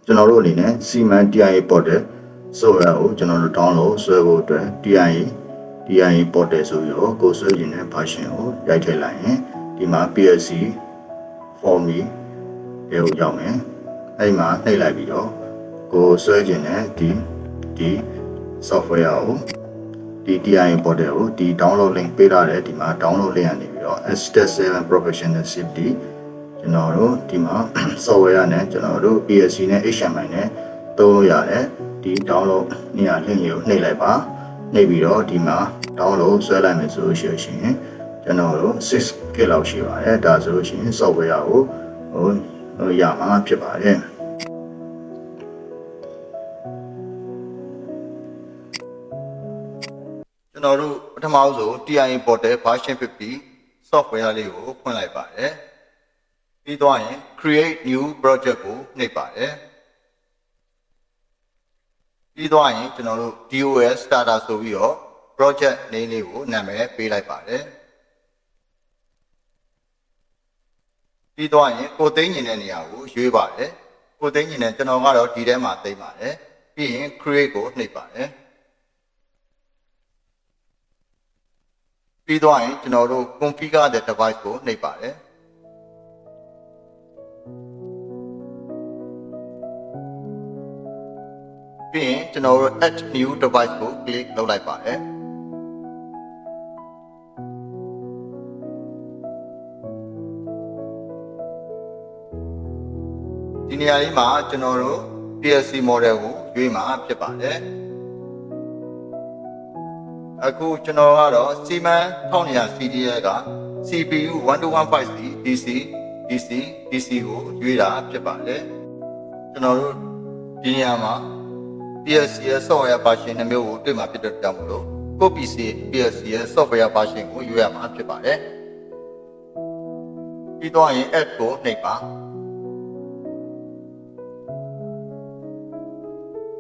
ကျွန်တော်တို့အနေနဲ့ Siemens TIA Portal software ကိုကျွန်တော်တို့ download ဆွဲဖို့အတွက် TIA Portal ဆိုပြီးတော့ကိုဆွဲခြင်းတဲ့ version ကိုရိုက်ထည့်လိုက်ရင်ဒီမှာ PLC for me တွေကိုရောက်မယ်အဲ့မှာနှိပ်လိုက်ပြီးတော့ကိုဆွဲခြင်းတဲ့ဒီ software ကိုဒီ TIA Portal ကိုဒီ download link ပေးထားတယ်ဒီမှာ download link ကနေပြီးတော့ S7 Professional Safety ကျွန်တော်တို့ဒီမှာ software နဲ့ကျွန်တော်တို့ PLC နဲ့ HMI နဲ့သုံးလို့ရတယ်ဒီ download နေရာ link ကိုနှိပ်လိုက်ပါနှိပ်ပြီးတော့ဒီမှာ download ဆွဲလိုက်မယ်ဆိုလို့ရှိရင်ကျွန်တော်တို့ 6GB လောက်ရှိပါတယ်ဒါဆိုလို့ရှိရင် software ကိုရမှာဖြစ်ပါတယ်ကျွန်တော်တို့ပထမဆုံး TIA Portal version 50 software လေးကိုဖွင့်လိုက်ပါတယ်ပြီးတော့ရင် create new project ကိုနှိပ်ပါတယ်ပြီးတော့ရင်ကျွန်တော်တို့ DOS starter ဆိုပြီးတော့ project name လေးကိုနာမည်ပေးလိုက်ပါတယ်ပြီးတော့ရင်ကိုသိန်းညင်တဲ့နေရာကိုရွေးပါတယ်ကိုသိန်းညင်တဲ့ကျွန်တော်ကတော့ဒီထဲမှာသိမ်းပါတယ်ပြီးရင် create ကိုနှိပ်ပါတယ်ပြီးတော့ရင်ကျွန်တော်တို့ configure the device ကိုနှိပ်ပါတယ်ပြီးရင်ကျွန်တော်တို့ add new device ကို click လုပ်လိုက်ပါတယ်ဒီနေရာလေးမှာကျွန်တော်တို့ PLC model ကိုရွေးမှာဖြစ်ပါတယ်အခုကျွန်တော်ကတော့ Siemens 1200 CDL က CPU 1215C DC ကိုရွေးတာဖြစ်ပါတယ်ကျွန်တော်တို့ဒီနေရာမှာ PLC ရဲ့ software version နှမျိုးကိုတွေ့မှာဖြစ်တဲ့ကြောင့်မလို့ကို PLC ရဲ့ software version ကိုရွေးရမှာဖြစ်ပါတယ်ပြီးတော့ရင် add ကိုနှိပ်ပါ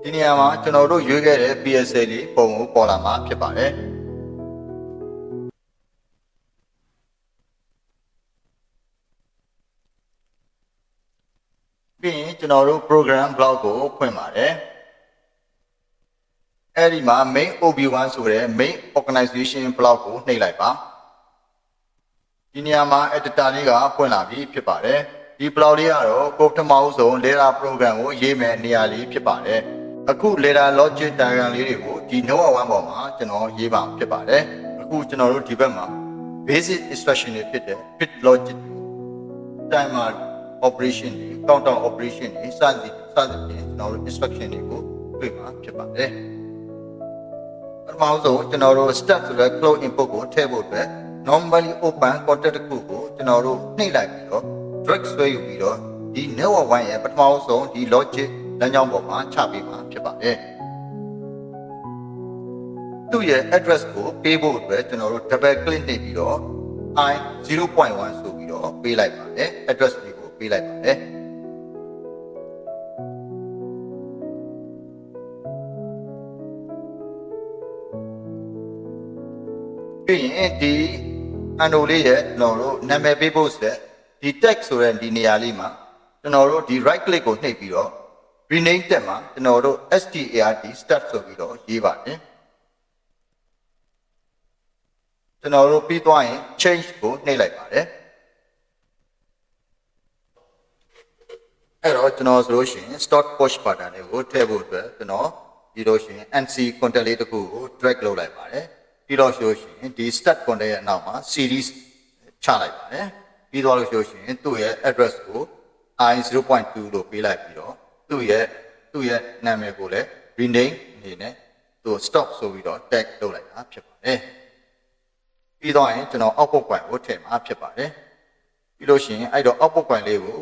ဒီနေရာမှာကျွန်တော်တို့ရွေးခဲ့တဲ့ PLC လေးပုံကိုပေါ်လာမှာဖြစ်ပါတယ်ပြီးရင်ကျွန်တော်တို့ program block ကိုဖွင့်ပါတယ်အဲ့ဒီမှာ main OB1 ဆိုတဲ့ main organization block ကိုနှိပ်လိုက်ပါဒီနေရာမှာ editor လေးကဖွင့်လာပြီဖြစ်ပါတယ်ဒီ block လေးကတော့ကိုပထမဆုံး leader program ကိုရေးမယ်နေရာလေးဖြစ်ပါတယ်အခု leader logic diagram လေးတွေကိုဒီ Nova 1ပေါ်မှာကျွန်တော်ရေးပါဖြစ်ပါတယ်အခုကျွန်တော်တို့ဒီဘက်မှာ basic instruction တွေဖြစ်တဲ့ bit logic timer operation တွေ countdown operation တွေစသဖြင့်ကျွန်တော်တို့ instruction တွေကိုတွေ့မှာဖြစ်ပါတယ်ပထမဆုံးကျွန်တော်တို့ start ဆိုတဲ့ cloud input ကိုထည့်ဖို့အတွက် normally open contact တစ်ခုကိုကျွန်တော်တို့နှိပ်လိုက်ပြီးတော့ drag ဆွဲယူပြီးတော့ဒီ network 1ရဲ့ပထမဆုံးဒီ logic လမ်းကြောင်းပေါ်မှာချပေးမှာဖြစ်ပါတယ်သူ့ရဲ့ address ကိုပေးဖို့အတွက်ကျွန်တော်တို့ double click နှိပ်ပြီးတော့ i0.1 ဆိုပြီးတော့ပေးလိုက်ပါတယ် address လေးကိုပေးလိုက်ပါတယ်ပြီးရင်ဒီ anno လေးရဲ့ကျွန်တော်တို့နာမည်ပေးဖို့ဆက်ဒီ text ဆိုတဲ့ဒီနေရာလေးမှာကျွန်တော်တို့ဒီ right click ကိုနှိပ်ပြီးတော့ rename တက်မှာကျွန်တော်တို့ start ဆိုပြီးတော့ရေးပါတယ်ကျွန်တော်တို့ပြီးသွားရင် change ကိုနှိပ်လိုက်ပါတယ်အဲ့တော့ကျွန်တော်ဆိုလို့ရှိရင် start push button လေးကိုထည့်ဖို့အတွက်ကျွန်တော်ပြီးလို့ရှိရင် NC contact လေးတစ်ခုကို drag လုပ်လိုက်ပါတယ်ပြီးတော့ဆိုရှင်ဒီ start contact ရဲ့အနောက်မှာ series ချလိုက်ပါတယ်ပြီးတော့လို့ဆိုရှင်သူ့ရဲ့ address ကို i0.2 လို့ပေးလိုက်ပြီးတော့သူ့ရဲ့နာမည်ကိုလည်း rename အနေနဲ့သူ stop ဆိုပြီးတော့ tag လုပ်လိုက်တာဖြစ်ပါတယ်ပြီးတော့ရင်ကျွန်တော် output point ကိုထည့်မှာဖြစ်ပါတယ်ပြီးလို့ရှိရင်အဲ့တော့ output point လေးကို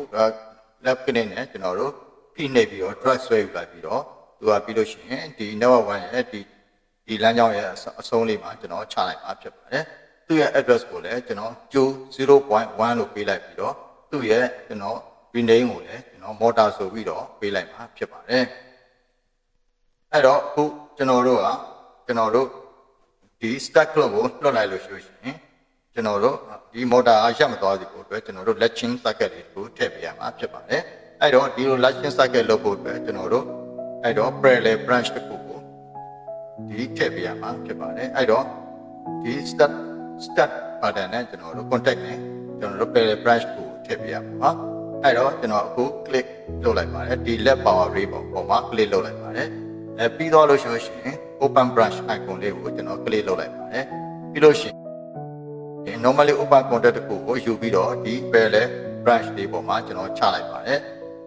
left click နဲ့ကျွန်တော်တို့ဖိနှိပ်ပြီးတော့ drag ဆွဲယူလိုက်ပြီးတော့သူကပြီးလို့ရှိရင်ဒီ network 1ရဲ့ဒီလမ်းကြောင်းရဲ့အဆုံးလေးမှာကျွန်တော်ချလိုက်မှာဖြစ်ပါတယ်သူ့ရဲ့ address ကိုလည်းကျွန်တော် 0.1 လို့ပေးလိုက်ပြီးတော့သူ့ရဲ့ကျွန်တော် rename ကိုလည်းကျွန်တော် motor ဆိုပြီးတော့ပေးလိုက်မှာဖြစ်ပါတယ်အဲ့တော့အခုကျွန်တော်တို့ဒီ stack clock ကိုလွှတ်လိုက်လို့ရှိရင်ကျွန်တော်တို့ဒီ motor အရပ်မသွားစီဖို့အတွက်ကျွန်တော်တို့ latching circuit လေးကိုထည့်ပေးရမှာဖြစ်ပါတယ် အဲ့တော့ဒီလို license cycle လုပ်ဖို့အတွက်ကျွန်တော်တို့အဲ့တော့ parallel branch တစ်ခုကိုဒီထည့်ပေးရမှာဖြစ်ပါတယ်အဲ့တော့ဒီ start button နဲ့ကျွန်တော်တို့ contact နဲ့ကျွန်တော်တို့ parallel branch ကိုထည့်ပေးရမှာပါအဲ့တော့ကျွန်တော်အခု click လုပ်လိုက်ပါတယ်ဒီ left power ray ပေါ်မှာ click လုပ်လိုက်ပါတယ်ပြီးတော့လို့ရှိရင် open branch icon လေးကိုကျွန်တော် click လုပ်လိုက်ပါတယ်ပြီးလို့ရှိရင် normally open contact တစ်ခုကိုယူပြီးတော့ဒီ parallel branch လေးပေါ်မှာကျွန်တော်ချလိုက်ပါတယ်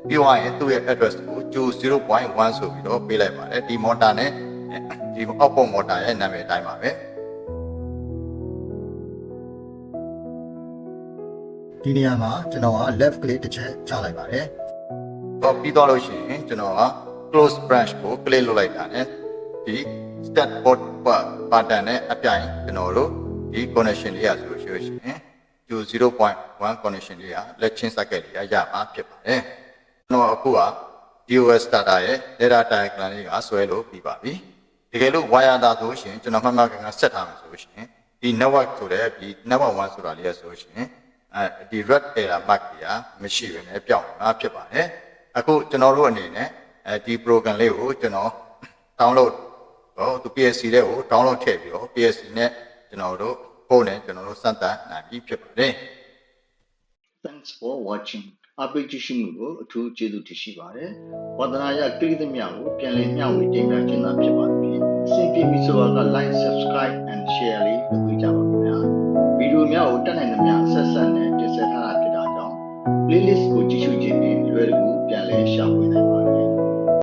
ပြီးသွားရင်သူ့ရဲ့ address ကို0.1ဆိုပြီးတော့ပေးလိုက်ပါတယ်ဒီ motor နဲ့ဒီ output motor ရဲ့နာမည်အတိုင်းပါပဲဒီနေရာမှာကျွန်တော်က left click တစ်ချက်ချလိုက်ပါတယ်တော့ပြီးသွားလို့ရှိရင်ကျွန်တော်က close branch ကို click လုပ်လိုက်တာ ਨੇ ဒီ start port button နဲ့အပြိုင်ကျွန်တော်တို့ဒီ connection လေးရဆိုလို့ရှိရင် 0.1 connection လေးရလက်ချင်း socket လေးရမှာဖြစ်ပါတယ်ကျွန်တော်အခုက DOS data ရဲ့ data diagram လေးကဆွဲလို့ပြီးပါပြီတကယ်လို့ wire တာဆိုရှင်ကျွန်တော်မှတ်မှတ်ကန်ကန်ဆက်ထားမယ်ဆိုရှင်ဒီ network ဆိုတဲ့ဒီ network 1ဆိုတာလေးရဆိုရှင်ဒီ red error mark ကြီးမရှိဘဲနဲ့ပြောင်းမှာဖြစ်ပါတယ်အခုကျွန်တော်တို့အနေနဲ့ဒီ program လေးကိုကျွန်တော် download သူ PSC လေးကို download ထည့်ပြီးတော့ PSC နဲ့ကျွန်တော်တို့ဖုန်းနဲ့ကျွန်တော်တို့စမ်းသပ်နိုင်ပြီဖြစ်ပါတယ် Thanks for watching အပိတ်ကြည့်ရှုမှုကိုအထူးကျေးဇူးတင်ရှိပါတယ်ဝါသနာရကိရိသမျှကိုပြန်လည်မျှဝေတင်ပြခြင်းသာဖြစ်ပါသည်အဆင်ပြေပြီဆိုတော့ like